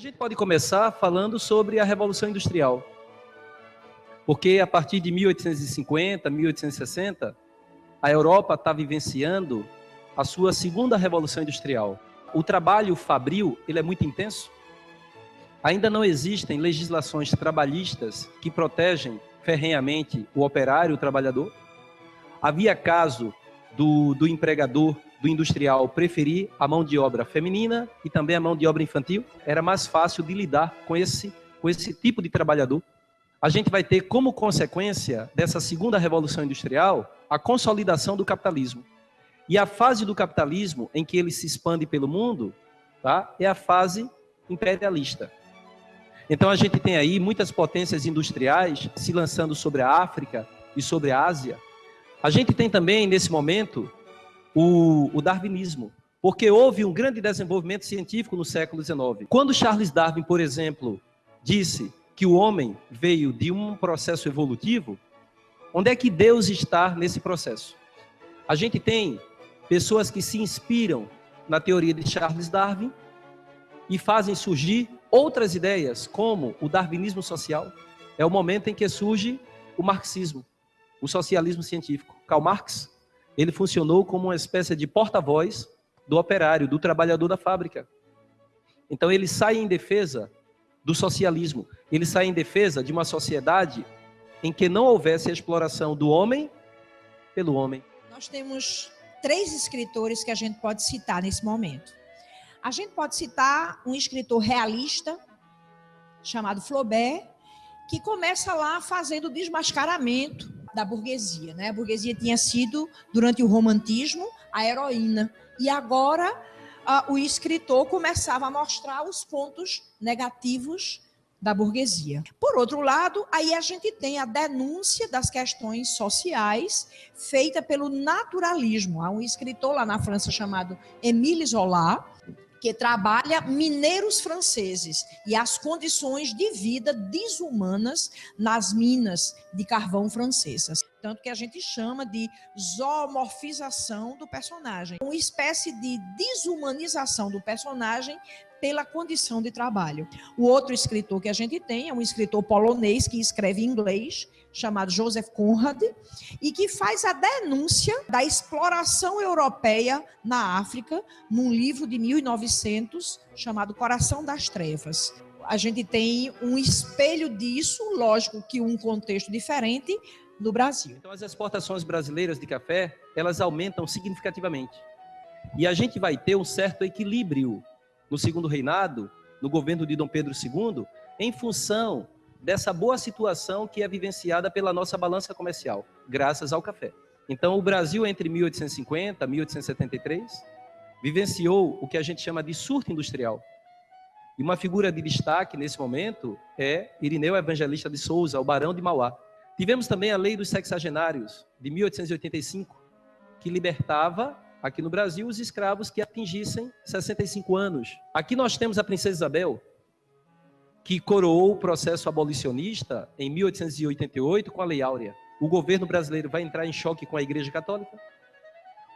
gente pode começar falando sobre a Revolução Industrial, porque a partir de 1850, 1860, a Europa está vivenciando a sua segunda Revolução Industrial. O trabalho fabril, ele é muito intenso. Ainda não existem legislações trabalhistas que protegem ferrenhamente o operário, o trabalhador. Havia caso do empregador, do industrial, preferir a mão de obra feminina e também a mão de obra infantil. Era mais fácil de lidar com esse tipo de trabalhador. A gente vai ter como consequência dessa segunda revolução industrial a consolidação do capitalismo. E a fase do capitalismo em que ele se expande pelo mundo, tá, é a fase imperialista. Então a gente tem aí muitas potências industriais se lançando sobre a África e sobre a Ásia. A gente tem também, nesse momento, o darwinismo, porque houve um grande desenvolvimento científico no século XIX. Quando Charles Darwin, por exemplo, disse que o homem veio de um processo evolutivo, onde é que Deus está nesse processo? A gente tem pessoas que se inspiram na teoria de Charles Darwin e fazem surgir outras ideias, como o darwinismo social. É o momento em que surge o marxismo, o socialismo científico. Karl Marx, ele funcionou como uma espécie de porta-voz do operário, do trabalhador da fábrica. Então ele sai em defesa do socialismo, ele sai em defesa de uma sociedade em que não houvesse a exploração do homem pelo homem. Nós temos 3 escritores que a gente pode citar nesse momento. A gente pode citar um escritor realista, chamado Flaubert, que começa lá fazendo o desmascaramento da burguesia, né? A burguesia tinha sido, durante o romantismo, a heroína. E agora o escritor começava a mostrar os pontos negativos da burguesia. Por outro lado, aí a gente tem a denúncia das questões sociais feita pelo naturalismo. Há um escritor lá na França chamado Émile Zola, que trabalha mineiros franceses e as condições de vida desumanas nas minas de carvão francesas. Tanto que a gente chama de zoomorfização do personagem. Uma espécie de desumanização do personagem pela condição de trabalho. O outro escritor que a gente tem é um escritor polonês que escreve em inglês, chamado Joseph Conrad, e que faz a denúncia da exploração europeia na África, num livro de 1900, chamado Coração das Trevas. A gente tem um espelho disso, lógico que um contexto diferente, no Brasil. Então as exportações brasileiras de café, elas aumentam significativamente. E a gente vai ter um certo equilíbrio no segundo reinado, no governo de Dom Pedro II, em função dessa boa situação que é vivenciada pela nossa balança comercial, graças ao café. Então, o Brasil, entre 1850 e 1873, vivenciou o que a gente chama de surto industrial. E uma figura de destaque nesse momento é Irineu Evangelista de Souza, o Barão de Mauá. Tivemos também a Lei dos Sexagenários, de 1885, que libertava, aqui no Brasil, os escravos que atingissem 65 anos. Aqui nós temos a Princesa Isabel, que coroou o processo abolicionista em 1888 com a Lei Áurea. O governo brasileiro vai entrar em choque com a Igreja Católica,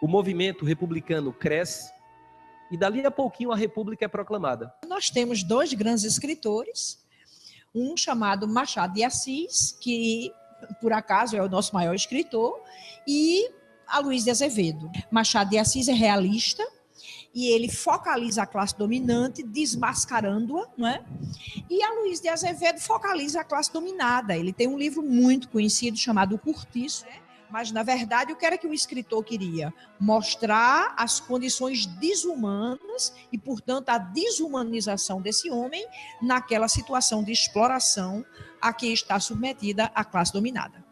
o movimento republicano cresce, e dali a pouquinho a República é proclamada. Nós temos 2 grandes escritores, um chamado Machado de Assis, que por acaso é o nosso maior escritor, e a Luiz de Azevedo. Machado de Assis é realista, e ele focaliza a classe dominante, desmascarando-a, não é? E a Luiz de Azevedo focaliza a classe dominada. Ele tem um livro muito conhecido chamado O Cortiço, mas, na verdade, o que era que o escritor queria? Mostrar as condições desumanas e, portanto, a desumanização desse homem naquela situação de exploração a que está submetida a classe dominada.